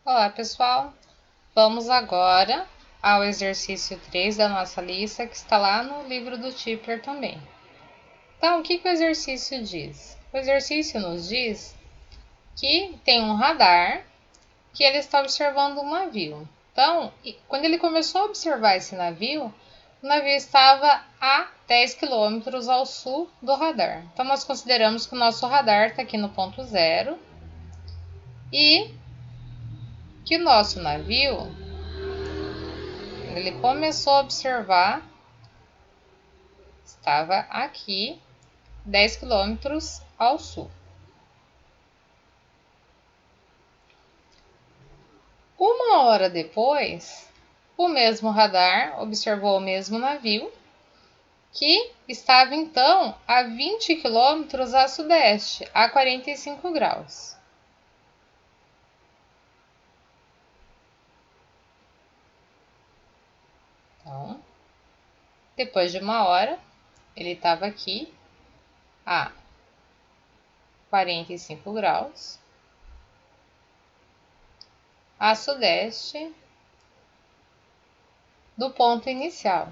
Olá, pessoal! Vamos agora ao exercício 3 da nossa lista, que está lá no livro do Tipler também. Então, o que o exercício diz? O exercício nos diz que tem um radar que ele está observando um navio. Então, quando ele começou a observar esse navio, o navio estava a 10 quilômetros ao sul do radar. Então, nós consideramos que o nosso radar está aqui no ponto zero e que o nosso navio, ele começou a observar, estava aqui 10 quilômetros ao sul. Uma hora depois, o mesmo radar observou o mesmo navio, que estava então a 20 quilômetros a sudeste, a 45 graus. Então, depois de uma hora, ele estava aqui a 45 graus a sudeste do ponto inicial.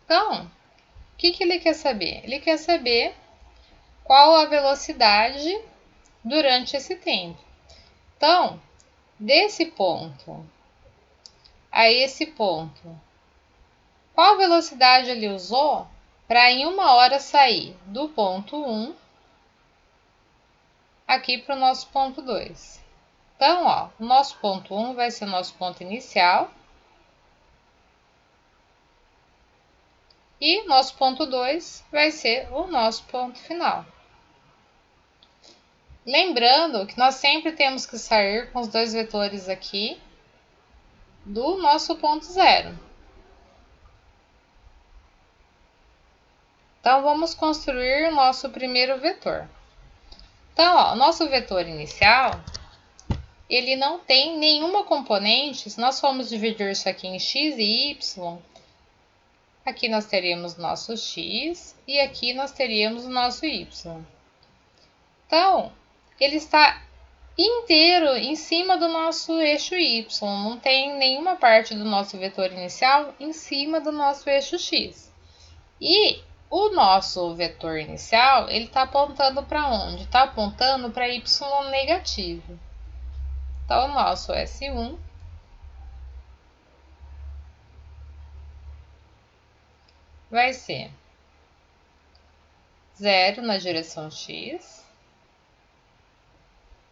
Então, o que ele quer saber? Ele quer saber qual a velocidade durante esse tempo. Então, desse ponto a esse ponto, qual velocidade ele usou para em uma hora sair do ponto 1 aqui para o nosso ponto 2? Então, ó, o nosso ponto 1 vai ser o nosso ponto inicial e nosso ponto 2 vai ser o nosso ponto final. Lembrando que nós sempre temos que sair com os dois vetores aqui do nosso ponto zero. Então, vamos construir o nosso primeiro vetor. Então, ó, o nosso vetor inicial, ele não tem nenhuma componente. Se nós formos dividir isso aqui em x e y, aqui nós teríamos nosso x e aqui nós teríamos o nosso y. Então, ele está inteiro em cima do nosso eixo y, não tem nenhuma parte do nosso vetor inicial em cima do nosso eixo x. E o nosso vetor inicial, ele está apontando para onde? Está apontando para y negativo. Então, o nosso S1 vai ser 0 na direção x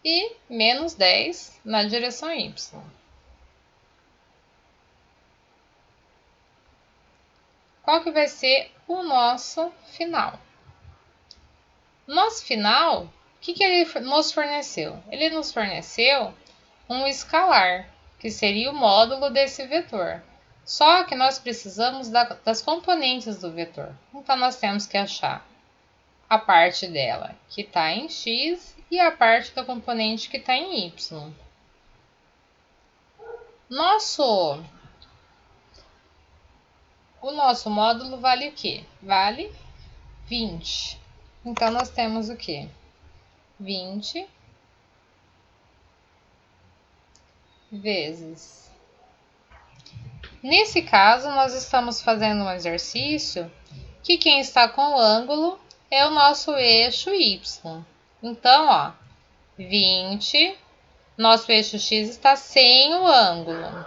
e menos 10 na direção y. Qual que vai ser o nosso final? O nosso final, o que ele nos forneceu? Ele nos forneceu um escalar, que seria o módulo desse vetor. Só que nós precisamos das componentes do vetor. Então, nós temos que achar a parte dela que está em x e a parte da componente que está em y. O nosso módulo vale o quê? Vale 20. Então, nós temos o quê? 20 vezes. Nesse caso, nós estamos fazendo um exercício que quem está com o ângulo é o nosso eixo y. Então, ó, 20, nosso eixo x está sem o ângulo.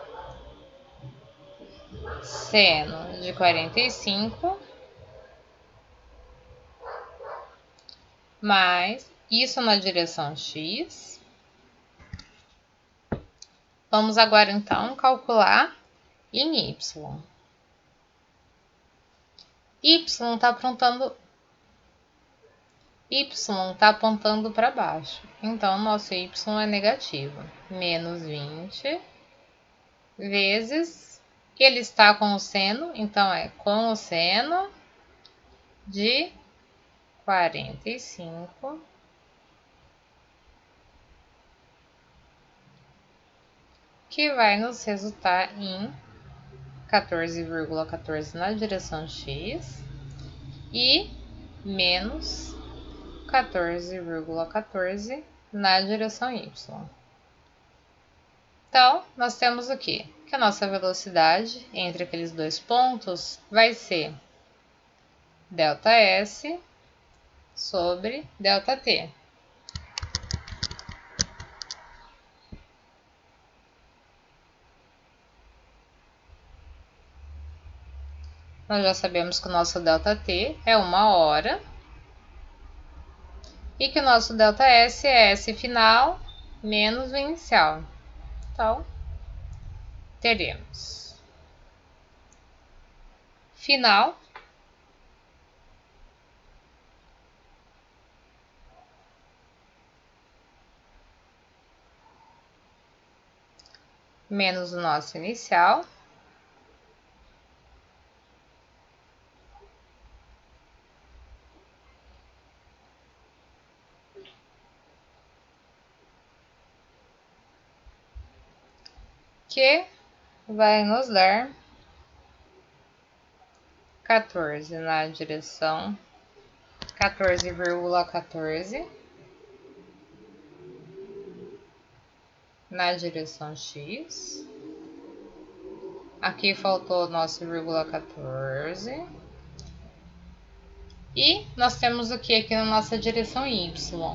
Seno de 45 mais isso na direção x. Vamos agora, então, calcular em y. Y está apontando para baixo. Então, nosso y é negativo. Menos 20 vezes, ele está com o seno, então é com o seno de 45 que vai nos resultar em 14,14 na direção x e menos 14,14 na direção y. Então, nós temos o quê? Que a nossa velocidade entre aqueles dois pontos vai ser ΔS sobre ΔT. Nós já sabemos que o nosso ΔT é 1 hora e que o nosso ΔS é S final menos o inicial. Então, teremos final menos o nosso inicial que vai nos dar 14 na direção 14,14 na direção x. Aqui faltou o nosso vírgula 14. E nós temos o que aqui na nossa direção y?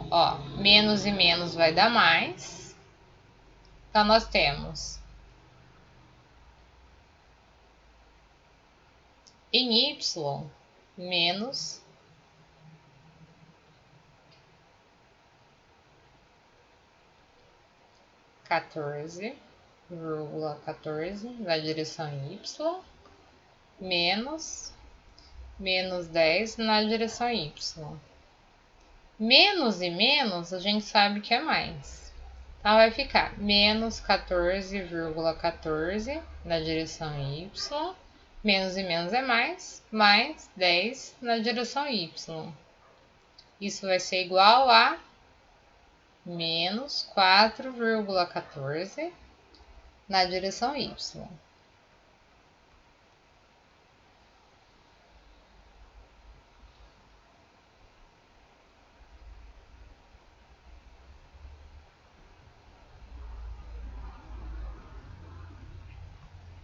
Ó, menos e menos vai dar mais. Então, nós temos em y menos 14,14 na direção y, menos 10 na direção y. Menos e menos a gente sabe que é mais. Então, vai ficar menos 14,14 na direção y, menos e menos é mais 10 na direção y. Isso vai ser igual a menos 4,14 na direção y.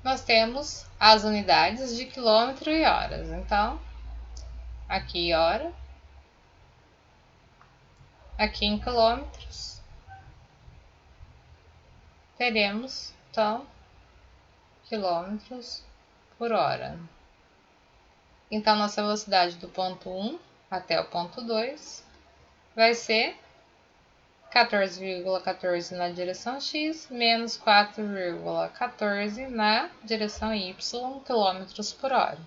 Nós temos as unidades de quilômetro e horas. Então, aqui hora, aqui em quilômetros, teremos, então, quilômetros por hora. Então, nossa velocidade do ponto 1 até o ponto 2 vai ser 14,14 na direção x, menos 4,14 na direção y, quilômetros por hora.